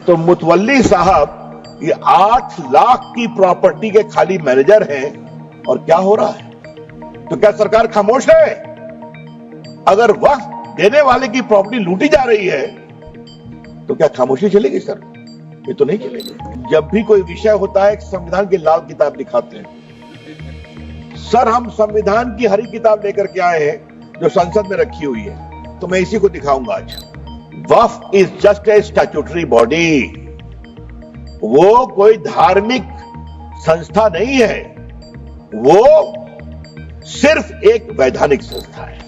तो मुतवल्ली साहब ये 8 लाख की प्रॉपर्टी के खाली मैनेजर हैं और क्या हो रहा है? तो क्या सरकार खामोश है? अगर वक्त देने वाले की प्रॉपर्टी लूटी जा रही है तो क्या खामोशी चलेगी सर? ये तो नहीं चलेगी। जब भी कोई विषय होता है एक संविधान की लाल किताब दिखाते हैं। सर हम संविधान की हरी किताब लेकर के आए हैं जो संसद में रखी हुई है, तो मैं इसी को दिखाऊंगा आज। वक्फ is just a statutory body. वो कोई धार्मिक संस्था नहीं है, वो सिर्फ एक वैधानिक संस्था है।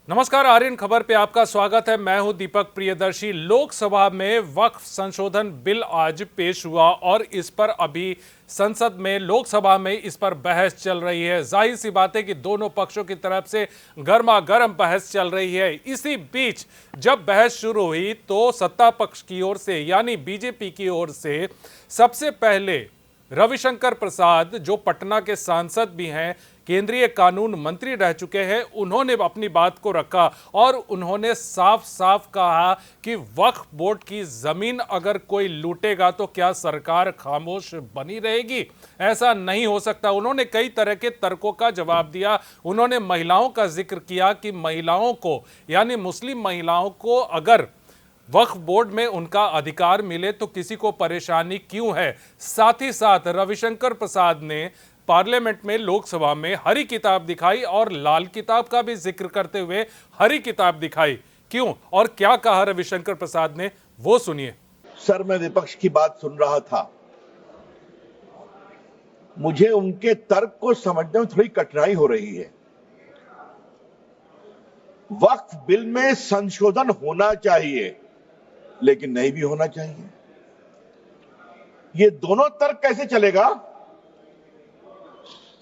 नमस्कार, आर्यन खबर पे आपका स्वागत है। मैं हूं दीपक प्रियदर्शी। लोकसभा में वक्फ संशोधन बिल आज पेश हुआ और इस पर अभी संसद में, लोकसभा में इस पर बहस चल रही है। जाहिर सी बात है कि दोनों पक्षों की तरफ से गर्मा गर्म बहस चल रही है। इसी बीच जब बहस शुरू हुई तो सत्ता पक्ष की ओर से यानी बीजेपी की ओर से सबसे पहले रविशंकर प्रसाद, जो पटना के सांसद भी हैं, केंद्रीय कानून मंत्री रह चुके हैं, उन्होंने अपनी बात को रखा और उन्होंने साफ साफ कहा कि वक्फ बोर्ड की जमीन अगर कोई लूटेगा तो क्या सरकार खामोश बनी रहेगी? ऐसा नहीं हो सकता। उन्होंने कई तरह के तर्कों का जवाब दिया। उन्होंने महिलाओं का जिक्र किया कि महिलाओं को यानी मुस्लिम महिलाओं को अगर वक्फ बोर्ड में उनका अधिकार मिले तो किसी को परेशानी क्यों है। साथ ही साथ रविशंकर प्रसाद ने पार्लियामेंट में, लोकसभा में हरी किताब दिखाई और लाल किताब का भी जिक्र करते हुए हरी किताब दिखाई। क्यों और क्या कहा रविशंकर प्रसाद ने, वो सुनिए। सर मैं विपक्ष की बात सुन रहा था, मुझे उनके तर्क को समझने में थोड़ी कठिनाई हो रही है। वक्फ बिल में संशोधन होना चाहिए लेकिन नहीं भी होना चाहिए। ये दोनों तर्क कैसे चलेगा?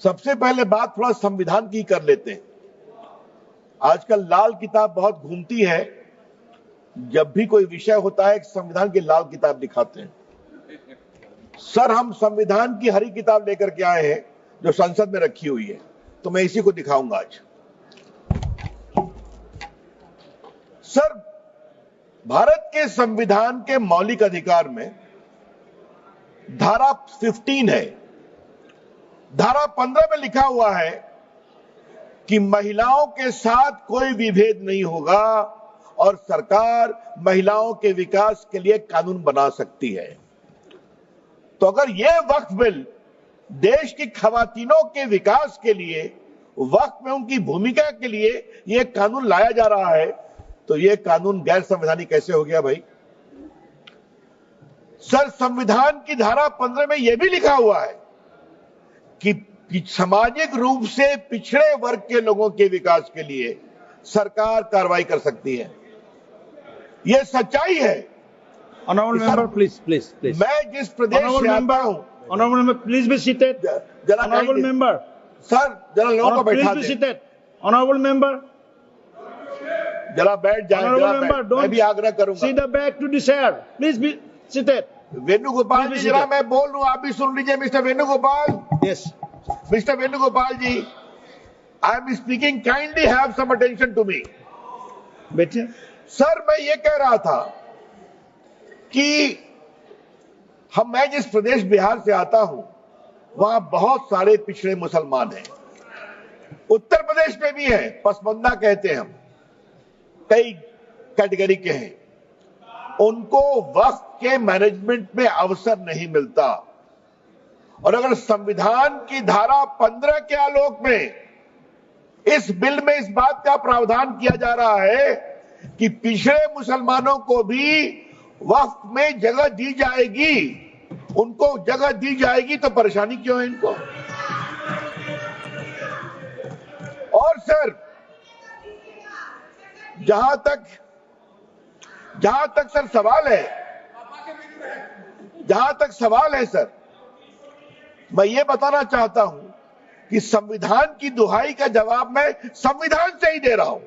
सबसे पहले बात थोड़ा संविधान की कर लेते हैं। आजकल लाल किताब बहुत घूमती है। जब भी कोई विषय होता है एक संविधान की लाल किताब दिखाते हैं। सर हम संविधान की हरी किताब लेकर के आए हैं जो संसद में रखी हुई है, तो मैं इसी को दिखाऊंगा आज। सर भारत के संविधान के मौलिक अधिकार में धारा 15 है। धारा 15 में लिखा हुआ है कि महिलाओं के साथ कोई विभेद नहीं होगा और सरकार महिलाओं के विकास के लिए कानून बना सकती है। तो अगर यह वक्फ बिल देश की खवातीनों के विकास के लिए, वक्फ में उनकी भूमिका के लिए यह कानून लाया जा रहा है, तो यह कानून गैर संवैधानिक कैसे हो गया भाई? सर संविधान की धारा 15 में यह भी लिखा हुआ है कि सामाजिक रूप से पिछड़े वर्ग के लोगों के विकास के लिए सरकार कार्रवाई कर सकती है। यह सच्चाई है। Honorable member, please. मैं जिस प्रदेश से आता हूं, Honorable member, please be seated. Honorable member, sir जरा लोगों को बैठा please be they. seated. Honorable member, जरा बैठ जाए। Honorable member, मैं भी आग्रह करूंगा। sit back to the chair. Please be seated. Venugopal जी जरा मैं बोल रहा हूं, आप भी सुन लीजिए। Mister Venugopal, Yes. Mister Venugopal ji, I am speaking, kindly have some attention to me. बैठिए। सर मैं ये कह रहा था कि मैं जिस प्रदेश बिहार से आता हूं वहां बहुत सारे पिछड़े मुसलमान हैं। उत्तर प्रदेश में भी हैं, पसमंदा कहते हैं हम, कई कैटेगरी के हैं। उनको वक्फ के मैनेजमेंट में अवसर नहीं मिलता। और अगर संविधान की धारा 15 के आलोक में इस बिल में इस बात का प्रावधान किया जा रहा है कि पिछड़े मुसलमानों को भी वक्फ में जगह दी जाएगी, उनको जगह दी जाएगी, तो परेशानी क्यों है इनको? और सर जहां तक सर सवाल है सर, मैं ये बताना चाहता हूं कि संविधान की दुहाई का जवाब मैं संविधान से ही दे रहा हूं।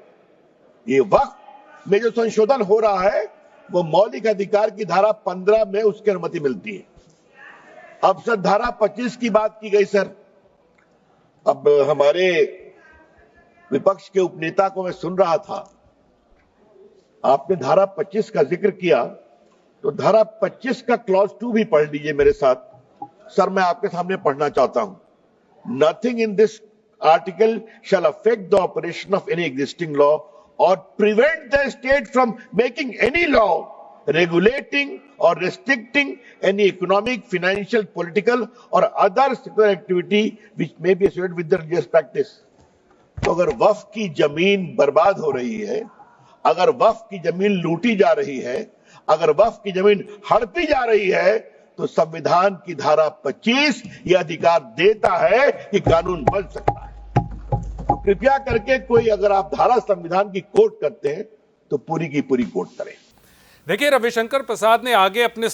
ये वक्फ में जो संशोधन हो रहा है वो मौलिक अधिकार की धारा 15 में उसकी अनुमति मिलती है। अब सर धारा 25 की बात की गई सर। अब हमारे विपक्ष के उपनेता को मैं सुन रहा था, आपने धारा 25 का जिक्र किया तो धारा 25 का क्लॉज 2 भी पढ़ लीजिए मेरे साथ। सर मैं आपके सामने पढ़ना चाहता हूं। Nothing in this article shall affect the operation of any existing law और prevent the state from making any law regulating or restricting any economic, financial, political or other secular activity which may be associated with the religious practice। तो अगर वक्फ की जमीन बर्बाद हो रही है, अगर वक्फ की जमीन लूटी जा रही है, अगर वक्फ की जमीन हड़पी जा रही है, तो संविधान की धारा 25 यह अधिकार देता है कि कानून बन सकता है। तो कृपया करके कोई अगर आप धारा संविधान की कोट करते हैं तो पूरी की पूरी कोट करें। देखिए, रविशंकर प्रसाद ने आगे अपने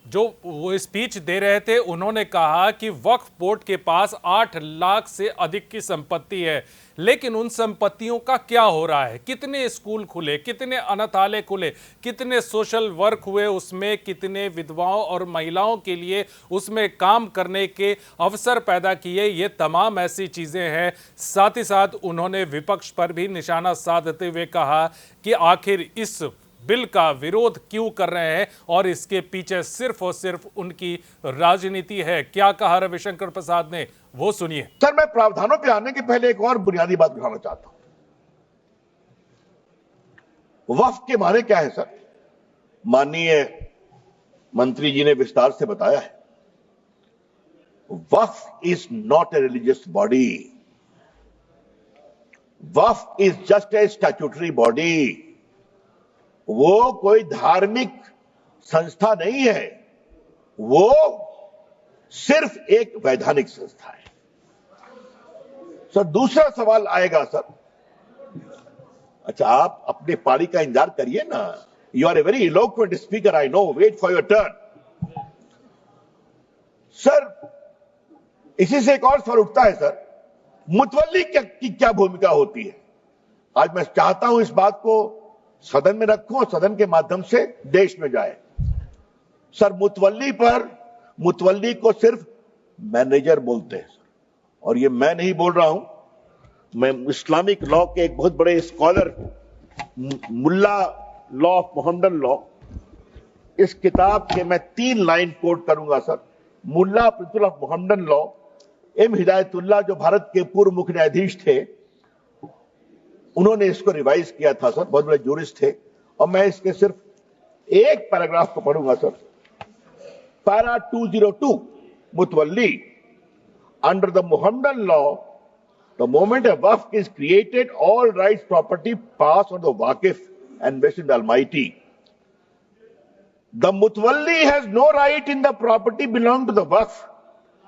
जो वो स्पीच दे रहे थे, उन्होंने कहा कि वक्फ बोर्ड के पास 8 लाख से अधिक की संपत्ति है, लेकिन उन संपत्तियों का क्या हो रहा है? कितने स्कूल खुले, कितने अनाथालय खुले, कितने सोशल वर्क हुए उसमें, कितने विधवाओं और महिलाओं के लिए उसमें काम करने के अवसर पैदा किए, ये तमाम ऐसी चीज़ें हैं। साथ ही साथ उन्होंने विपक्ष पर भी निशाना साधते हुए कहा कि आखिर इस बिल का विरोध क्यों कर रहे हैं और इसके पीछे सिर्फ और सिर्फ उनकी राजनीति है। क्या कहा रविशंकर प्रसाद ने, वो सुनिए। सर मैं प्रावधानों पे आने के पहले एक और बुनियादी बात उठाना चाहता हूं। वक्फ के माने क्या है सर? माननीय मंत्री जी ने विस्तार से बताया है। वक्फ is not a religious body, वक्फ is just a statutory body. वो कोई धार्मिक संस्था नहीं है, वो सिर्फ एक वैधानिक संस्था है। सर दूसरा सवाल आएगा सर, अच्छा आप अपने पारी का इंतजार करिए ना। You are a very eloquent speaker, I know, wait for your turn. Sir इसी से एक और सवाल उठता है सर, मुतवल्ली की क्या भूमिका होती है? आज मैं चाहता हूं इस बात को सदन में रखूं और सदन के माध्यम से देश में जाए। सर मुतवल्ली को सिर्फ मैनेजर बोलते हैं सर, और ये मैं नहीं बोल रहा हूं, मैं इस्लामिक लॉ के एक बहुत बड़े scholar Mulla law of Mohammedan law, इस किताब के मैं 3 लाइन कोट करूंगा sir. Mulla principle of Mohammedan law, M Hidayatullah जो भारत के पूर्व मुख्य न्यायाधीश थे, उन्होंने इसको रिवाइज किया था सर, बहुत बड़े जूरिस्ट थे। और मैं इसके सिर्फ एक पैराग्राफ को पढ़ूंगा सर। पैरा 202, मुतवल्ली, under the Mohammedan law the moment a वक्फ is created all rights property pass on the वाकिफ and vest in the almighty. The मुतवल्ली has no right in the property belong to the वक्फ।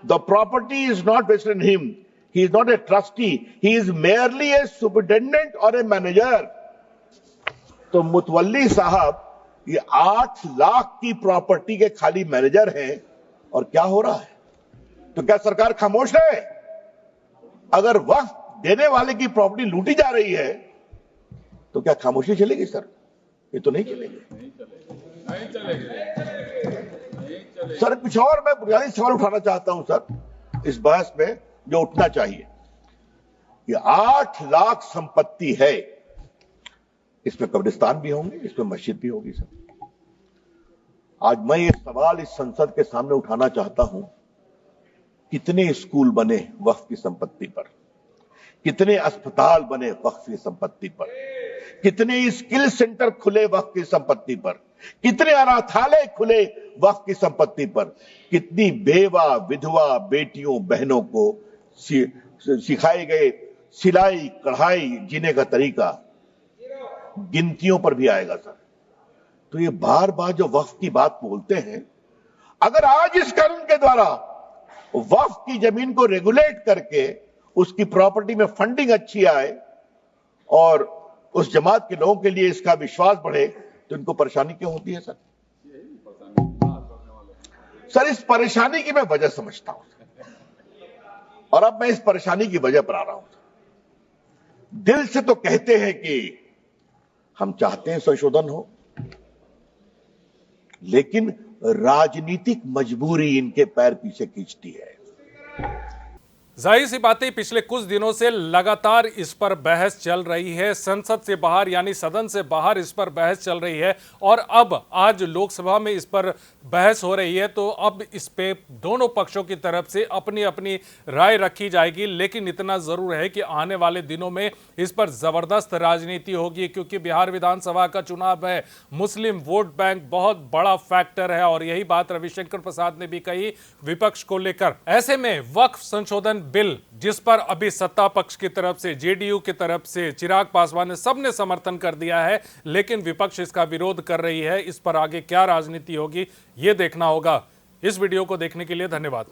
The property is not vested in him. He is not a trustee. He is merely a superintendent or a manager. तो मुतवल्ली साहब ये 8 लाख की property के खाली manager हैं, और क्या हो रहा है? तो क्या सरकार खामोश है? अगर वक्फ देने वाले की प्रॉपर्टी लूटी जा रही है तो क्या खामोशी चलेगी सर? ये तो नहीं चलेगी। सर कुछ और मैं बुनियादी सवाल उठाना चाहता हूं सर इस बहस में, जो उठना चाहिए। ये 8 लाख संपत्ति है, इसमें कब्रिस्तान भी होंगे, इसमें मस्जिद भी होगी सर। आज मैं ये सवाल इस संसद के सामने उठाना चाहता हूं, कितने स्कूल बने वक्फ की संपत्ति पर, कितने अस्पताल बने वक्फ की संपत्ति पर, कितने स्किल सेंटर खुले वक्फ की संपत्ति पर, कितने अनाथालय खुले वक्फ की संपत्ति पर, कितनी बेवा विधवा बेटियों बहनों को सिखाए गए सिलाई कढ़ाई जीने का तरीका, गिनतियों पर भी आएगा सर। तो ये बार बार जो वक्फ की बात बोलते हैं, अगर आज इस कानून के द्वारा वक्फ की जमीन को रेगुलेट करके उसकी प्रॉपर्टी में फंडिंग अच्छी आए और उस जमात के लोगों के लिए इसका विश्वास बढ़े, तो इनको परेशानी क्यों होती है सर? सर इस परेशानी की मैं वजह समझता हूं, और अब मैं इस परेशानी की वजह पर आ रहा हूं। दिल से तो कहते हैं कि हम चाहते हैं संशोधन हो, लेकिन राजनीतिक मजबूरी इनके पैर पीछे खींचती है। जाहिर सी बात है, पिछले कुछ दिनों से लगातार इस पर बहस चल रही है। संसद से बाहर यानी सदन से बाहर इस पर बहस चल रही है और अब आज लोकसभा में इस पर बहस हो रही है। तो अब इस पे दोनों पक्षों की तरफ से अपनी अपनी राय रखी जाएगी। लेकिन इतना जरूर है कि आने वाले दिनों में इस पर जबरदस्त राजनीति होगी, क्योंकि बिहार विधानसभा का चुनाव है। मुस्लिम वोट बैंक बहुत बड़ा फैक्टर है और यही बात रविशंकर प्रसाद ने भी कही विपक्ष को लेकर। ऐसे में वक्फ संशोधन बिल, जिस पर अभी सत्ता पक्ष की तरफ से, जेडीयू की तरफ से चिराग पासवान ने सबने समर्थन कर दिया है, लेकिन विपक्ष इसका विरोध कर रही है। इस पर आगे क्या राजनीति होगी ये देखना होगा। इस वीडियो को देखने के लिए धन्यवाद।